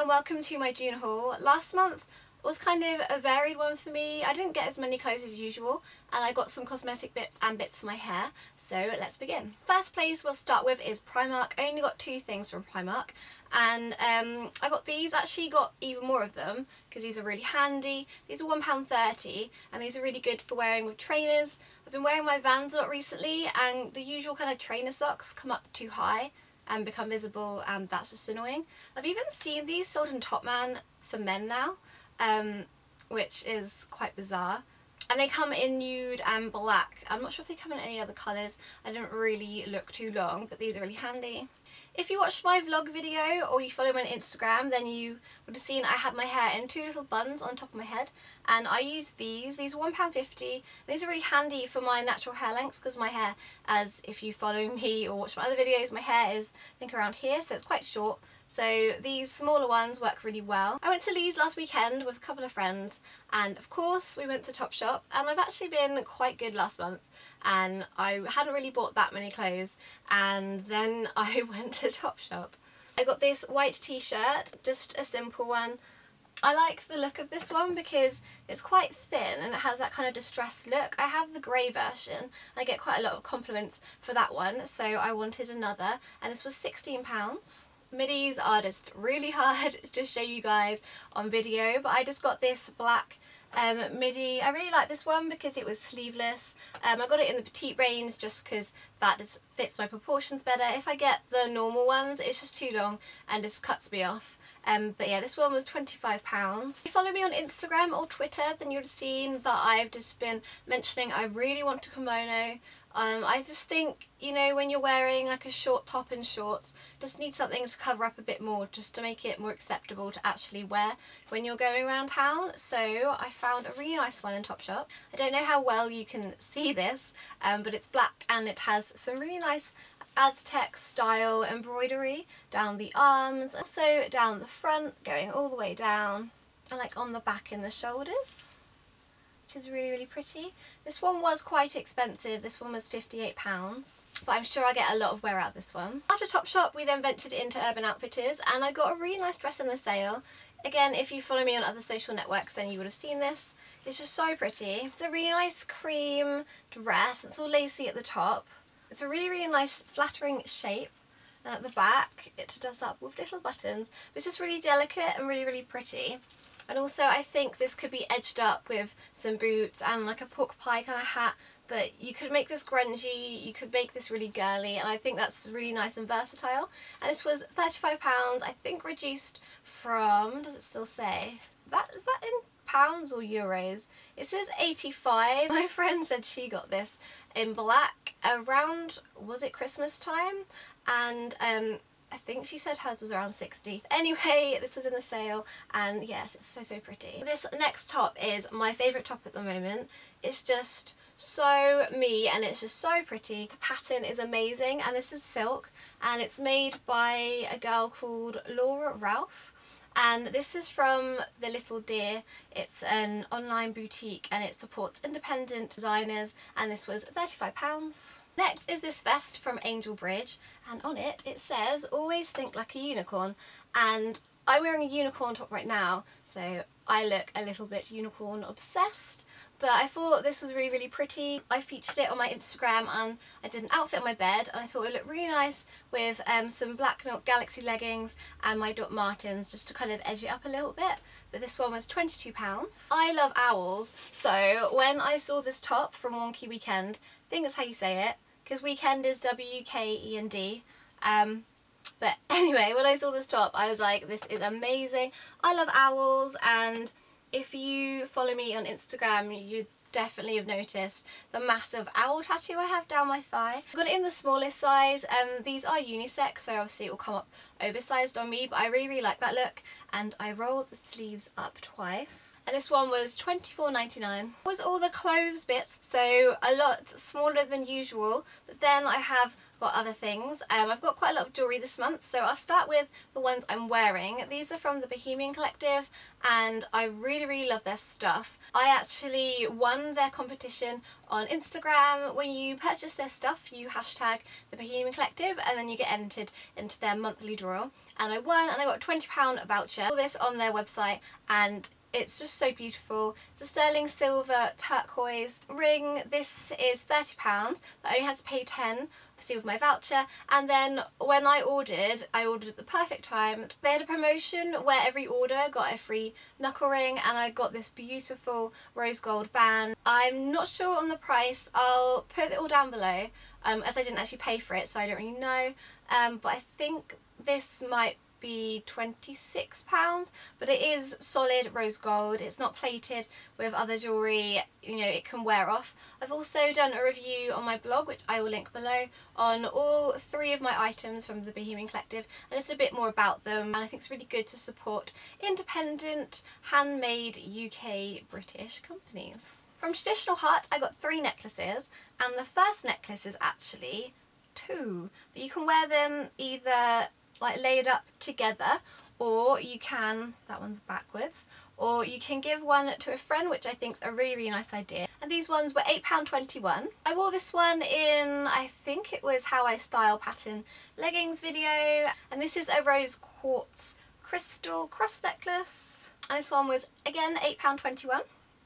and welcome to my June haul. Last month was kind of a varied one for me. I didn't get as many clothes as usual and I got some cosmetic bits and bits for my hair, so let's begin. First place we'll start with is Primark. I only got two things from Primark and I got these, actually got even more of them because these are really handy. These are £1.30 and these are really good for wearing with trainers. I've been wearing my Vans a lot recently and the usual kind of trainer socks come up too high and become visible, and that's just annoying. I've even seen these sold in Topman for men now, which is quite bizarre. And they come in nude and black. I'm not sure if they come in any other colours. I didn't really look too long, but these are really handy. If you watched my vlog video or you follow me on Instagram, then you would have seen I had my hair in two little buns on top of my head, and I used these. These are £1.50. These are really handy for my natural hair lengths because my hair, as if you follow me or watch my other videos, my hair is I think around here, so it's quite short. So these smaller ones work really well. I went to Lee's last weekend with a couple of friends and of course we went to Topshop, and I've actually been quite good last month and I hadn't really bought that many clothes, and then I went to Topshop. I got this white t-shirt, just a simple one. I like the look of this one because it's quite thin and it has that kind of distressed look. I have the grey version. I get quite a lot of compliments for that one, so I wanted another, and this was £16. Middies are just really hard to show you guys on video, but I just got this black midi. I really like this one because it was sleeveless. I got it in the petite range just because that just fits my proportions better. If I get the normal ones, it's just too long and just cuts me off. But yeah, this one was £25. If you follow me on Instagram or Twitter, then you'll have seen that I've just been mentioning I really want a kimono. I just think, you know, when you're wearing like a short top and shorts, just need something to cover up a bit more, just to make it more acceptable to actually wear when you're going around town. So I found a really nice one in Topshop. I don't know how well you can see this, but it's black and it has some really nice Aztec style embroidery down the arms, also down the front, going all the way down, and like on the back and the shoulders, which is really, really pretty. This one was quite expensive. This one was £58, but I'm sure I get a lot of wear out of this one. After Topshop, we then ventured into Urban Outfitters and I got a really nice dress in the sale. Again, if you follow me on other social networks, then you would have seen this. It's just so pretty. It's a really nice cream dress. It's all lacy at the top. It's a really, really nice flattering shape, and at the back it does up with little buttons. It's just really delicate and really, really pretty. And also I think this could be edged up with some boots and like a pork pie kind of hat, but you could make this grungy, you could make this really girly, and I think that's really nice and versatile. And this was £35, I think reduced from, does it still say? Is that in pounds or euros? It says 85. My friend said she got this in black around, was it Christmas time? And I think she said hers was around 60. Anyway, this was in the sale and yes, it's so, so pretty. This next top is my favourite top at the moment. It's just so me and it's just so pretty. The pattern is amazing and this is silk and it's made by a girl called Laura Ralph. And this is from The Little Deer. It's an online boutique and it supports independent designers, and this was £35. Next is this vest from Angel Bridge, and on it says always think like a unicorn, and I'm wearing a unicorn top right now, so I look a little bit unicorn obsessed. But I thought this was really, really pretty. I featured it on my Instagram and I did an outfit on my bed, and I thought it looked really nice with some Black Milk Galaxy leggings and my Doc Martens just to kind of edge it up a little bit. But this one was £22. I love owls, so when I saw this top from Wonky Weekend, I think that's how you say it, because weekend is W-K-E-N-D. But anyway, when I saw this top, I was like, this is amazing. I love owls, and if you follow me on Instagram, you definitely have noticed the massive owl tattoo I have down my thigh. I got it in the smallest size. These are unisex, so obviously it will come up oversized on me, but I really, really like that look, and I rolled the sleeves up twice. And this one was £24.99. Was all the clothes bits, so a lot smaller than usual, but then I have got other things. I've got quite a lot of jewellery this month, so I'll start with the ones I'm wearing. These are from the Bohemian collective and I really love their stuff. I actually won their competition on Instagram. When you purchase their stuff, you hashtag the Bohemian collective and then you get entered into their monthly draw. And I won and I got a £20 voucher. All this on their website and it's just so beautiful. It's a sterling silver turquoise ring. This is £30, but I only had to pay 10 obviously with my voucher. And then when I ordered at the perfect time. They had a promotion where every order got a free knuckle ring and I got this beautiful rose gold band. I'm not sure on the price. I'll put it all down below as I didn't actually pay for it, so I don't really know. But I think this might be £26, but it is solid rose gold. It's not plated with other jewellery, you know, it can wear off. I've also done a review on my blog, which I will link below, on all 3 of my items from the Bohemian collective, and it's a bit more about them, and I think it's really good to support independent, handmade UK British companies. From Traditional Heart I got 3 necklaces, and the first necklace is actually 2, but you can wear them either like laid up together, or you can, that one's backwards, or you can give one to a friend, which I think is a really nice idea. And these ones were £8.21. I wore this one in, I think it was How I Style Pattern leggings video, and this is a rose quartz crystal cross necklace, and this one was again £8.21.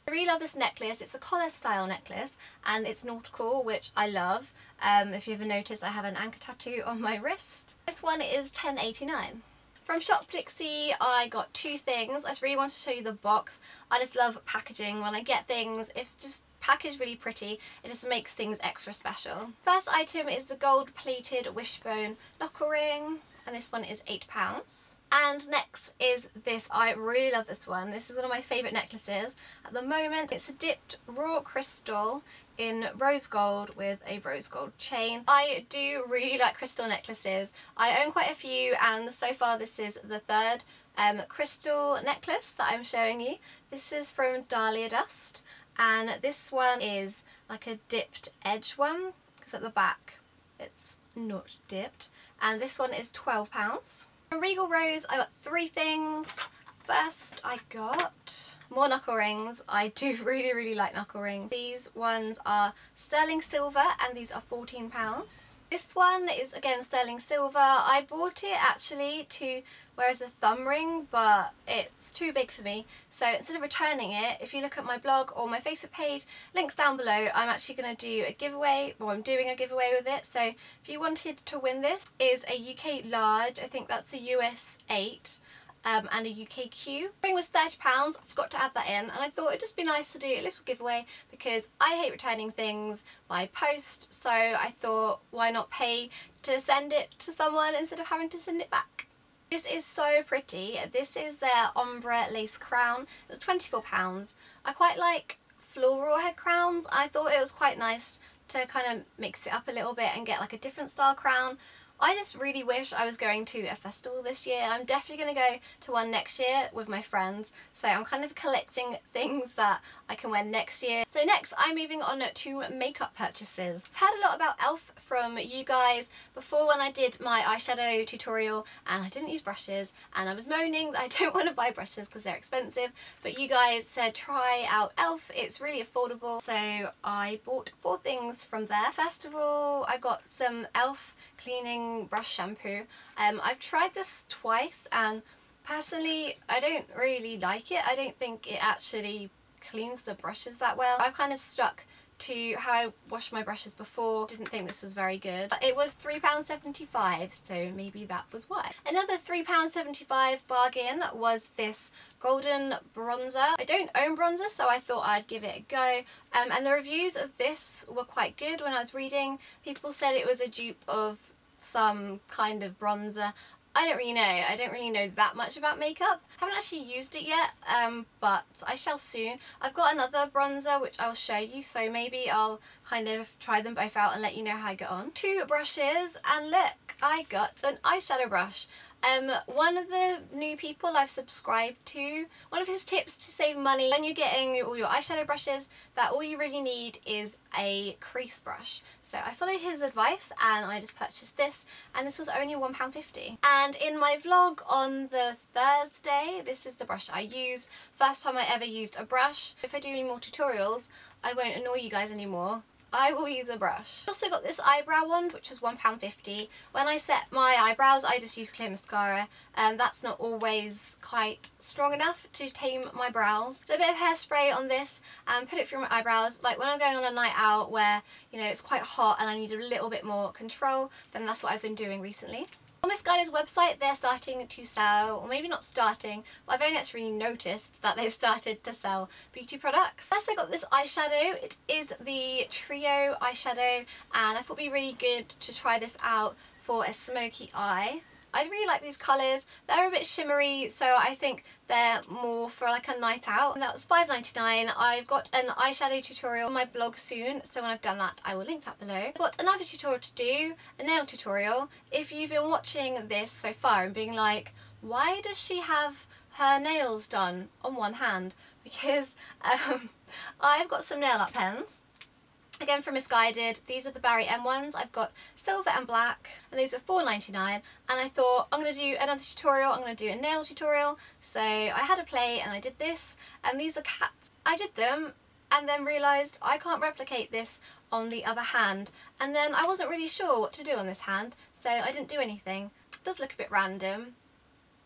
I really love this necklace. It's a collar style necklace and it's nautical, which I love. If you ever noticed, I have an anchor tattoo on my wrist. This one is £10.89. From Shop Pixie I got 2 things. I just really want to show you the box. I just love packaging. When I get things, if just packaged really pretty, it just makes things extra special. First item is the gold plated wishbone knuckle ring, and this one is £8. And next is this. I really love this one. This is one of my favourite necklaces at the moment. It's a dipped raw crystal in rose gold with a rose gold chain. I do really like crystal necklaces. I own quite a few, and so far this is the 3rd crystal necklace that I'm showing you. This is from Dahlia Dust, and this one is like a dipped edge one, because at the back it's not dipped, and this one is £12. From Regal Rose I got 3 things. First I got more knuckle rings. I do really like knuckle rings. These ones are sterling silver and these are £14. This one is again sterling silver. I bought it actually to wear as a thumb ring, but it's too big for me. So instead of returning it, if you look at my blog or my Facebook page, links down below, I'm actually going to do a giveaway, or I'm doing a giveaway with it. So if you wanted to win this, is a UK large, I think that's a US 8. And a UKQ. The ring was £30, I forgot to add that in, and I thought it'd just be nice to do a little giveaway because I hate returning things by post, so I thought why not pay to send it to someone instead of having to send it back. This is so pretty. This is their ombre lace crown. It was £24. I quite like floral head crowns. I thought it was quite nice to kind of mix it up a little bit and get like a different style crown. I just really wish I was going to a festival this year. I'm definitely going to go to one next year with my friends, so I'm kind of collecting things that I can wear next year. So next I'm moving on to makeup purchases. I've heard a lot about E.L.F. from you guys before when I did my eyeshadow tutorial and I didn't use brushes and I was moaning that I don't want to buy brushes because they're expensive, but you guys said try out E.L.F. It's really affordable, so I bought 4 things from there. First of all, I got some E.L.F. cleaning brush shampoo. I've tried this twice and personally I don't really like it. I don't think it actually cleans the brushes that well. I've kind of stuck to how I washed my brushes before. Didn't think this was very good. It was £3.75, so maybe that was why. Another £3.75 bargain was this golden bronzer. I don't own bronzer, so I thought I'd give it a go. And the reviews of this were quite good. When I was reading, people said it was a dupe of some kind of bronzer. I don't really know. I don't really know that much about makeup. I haven't actually used it yet, but I shall soon. I've got another bronzer which I'll show you, so maybe I'll kind of try them both out and let you know how I get on. 2 brushes, and look, I got an eyeshadow brush. One of the new people I've subscribed to, one of his tips to save money when you're getting all your eyeshadow brushes, that all you really need is a crease brush. So I followed his advice and I just purchased this, and this was only £1.50. And in my vlog on the Thursday, this is the brush I use. First time I ever used a brush. If I do any more tutorials, I won't annoy you guys anymore. I will use a brush. I also got this eyebrow wand, which was £1.50. When I set my eyebrows, I just use clear mascara. That's not always quite strong enough to tame my brows. So a bit of hairspray on this and put it through my eyebrows. Like when I'm going on a night out where, you know, it's quite hot and I need a little bit more control, then that's what I've been doing recently. On Misguided's website, they're starting to sell, or maybe not starting, but I've only actually noticed that they've started to sell beauty products. First I got this eyeshadow. It is the Trio eyeshadow, and I thought it'd be really good to try this out for a smoky eye. I really like these colours. They're a bit shimmery, so I think they're more for like a night out. And that was £5.99. I've got an eyeshadow tutorial on my blog soon, so when I've done that I will link that below. I've got another tutorial to do, a nail tutorial. If you've been watching this so far and being like, why does she have her nails done on one hand? Because I've got some nail art pens. Again from Misguided. These are the Barry M ones. I've got silver and black, and these are £4.99, and I thought I'm going to do another tutorial. I'm going to do a nail tutorial. So I had a play and I did this, and these are cats. I did them and then realised I can't replicate this on the other hand, and then I wasn't really sure what to do on this hand, so I didn't do anything. It does look a bit random,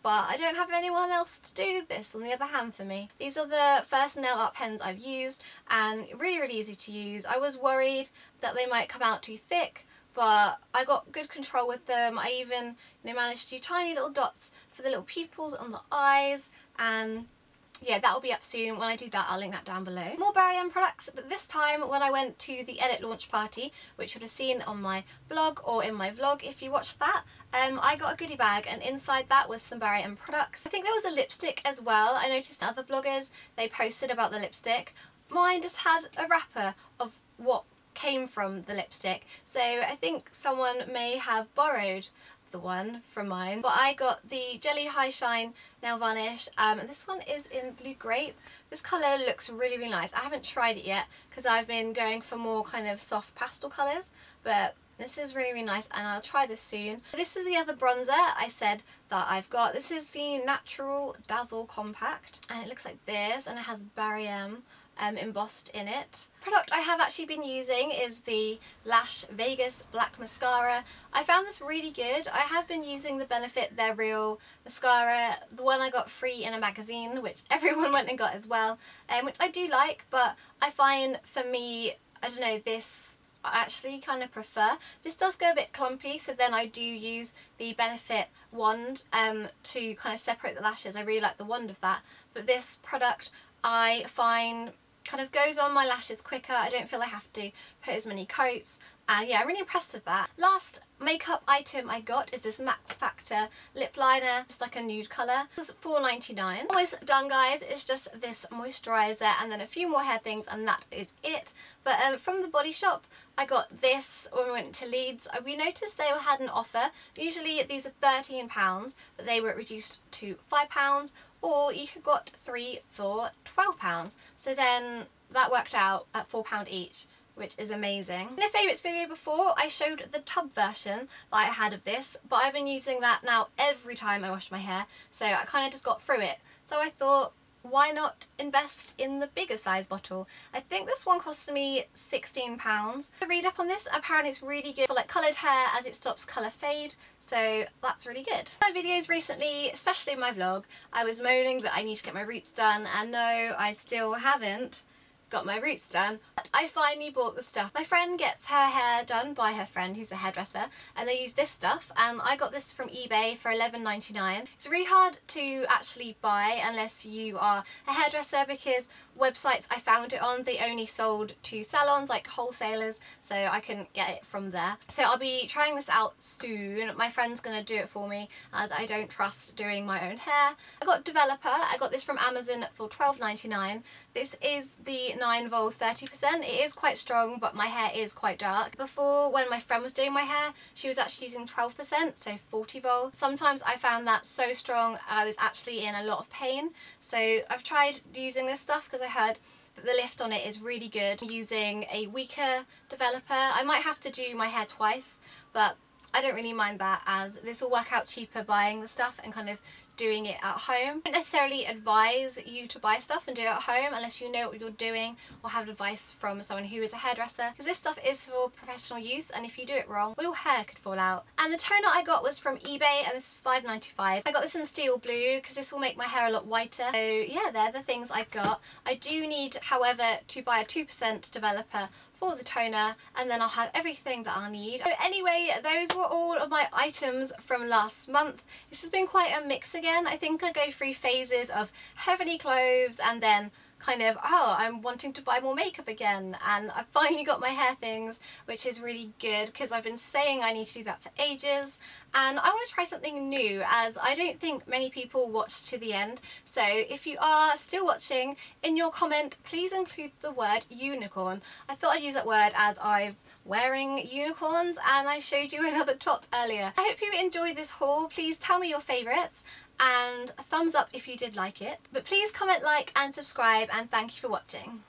but I don't have anyone else to do this on the other hand for me. These are the first nail art pens I've used, and really easy to use. I was worried that they might come out too thick, but I got good control with them. I even, you know, managed to do tiny little dots for the little pupils on the eyes, and yeah, that will be up soon. When I do that, I'll link that down below. More Barry M products, but this time when I went to the Edit launch party, which you would have seen on my blog or in my vlog if you watched that, I got a goodie bag, and inside that was some Barry M products. I think there was a lipstick as well. I noticed other bloggers, they posted about the lipstick. Mine just had a wrapper of what came from the lipstick, so I think someone may have borrowed the one from mine. But I got the Jelly High Shine nail varnish, and this one is in Blue Grape. This colour looks really nice. I haven't tried it yet because I've been going for more kind of soft pastel colours, but this is really nice, and I'll try this soon. This is the other bronzer I said that I've got. This is the Natural Dazzle Compact, and it looks like this, and it has Barry M embossed in it. The product I have actually been using is the Lash Vegas Black Mascara. I found this really good. I have been using the Benefit They're Real mascara, the one I got free in a magazine, which everyone went and got as well, which I do like, but I find for me, I don't know, this I actually kind of prefer. This does go a bit clumpy, so then I do use the Benefit wand to kind of separate the lashes. I really like the wand of that, but this product I find kind of goes on my lashes quicker. I don't feel I have to put as many coats, and yeah, I'm really impressed with that. Last makeup item I got is this Max Factor lip liner, just like a nude colour. It was £4.99. Almost done, guys. It's just this moisturiser and then a few more hair things, and that is it. But from the Body Shop I got this when we went to Leeds. We noticed they had an offer. Usually these are £13, but they were reduced to £5, or you could got 3 for £12. So then that worked out at £4 each, which is amazing. In the favourites video before, I showed the tub version that I had of this, but I've been using that now every time I wash my hair, so I kind of just got through it. So I thought, why not invest in the bigger size bottle? I think this one cost me £16. I read up on this, apparently it's really good for like coloured hair as it stops colour fade, so that's really good. My videos recently, especially in my vlog, I was moaning that I need to get my roots done, and no, I still haven't got my roots done. But I finally bought the stuff. My friend gets her hair done by her friend who's a hairdresser, and they use this stuff, and I got this from eBay for $11.99. It's really hard to actually buy unless you are a hairdresser, because websites I found it on, they only sold to salons, like wholesalers, so I couldn't get it from there. So I'll be trying this out soon. My friend's gonna do it for me as I don't trust doing my own hair. I got Developer. I got this from Amazon for $12.99. This is the 2.9 vol 30%. It is quite strong, but my hair is quite dark. Before, when my friend was doing my hair, she was actually using 12%, so 40 vol. Sometimes I found that so strong I was actually in a lot of pain. So I've tried using this stuff because I heard that the lift on it is really good. I'm using a weaker developer. I might have to do my hair twice, but I don't really mind that, as this will work out cheaper buying the stuff and kind of doing it at home. I don't necessarily advise you to buy stuff and do it at home unless you know what you're doing or have advice from someone who is a hairdresser, because this stuff is for professional use, and if you do it wrong, your hair could fall out. And the toner I got was from eBay, and this is $5.95. I got this in steel blue because this will make my hair a lot whiter. So yeah, they're the things I got. I do need, however, to buy a 2% developer for the toner, and then I'll have everything that I'll need. So anyway, those were all of my items from last month. This has been quite a mix again. I think I go through phases of heavily clothes and then kind of, oh, I'm wanting to buy more makeup again, and I've finally got my hair things, which is really good because I've been saying I need to do that for ages, and I want to try something new, as I don't think many people watch to the end. So if you are still watching, in your comment please include the word unicorn. I thought I'd use that word as I'm wearing unicorns and I showed you another top earlier. I hope you enjoyed this haul. Please tell me your favourites, and a thumbs up if you did like it. But please comment, like and subscribe, and thank you for watching.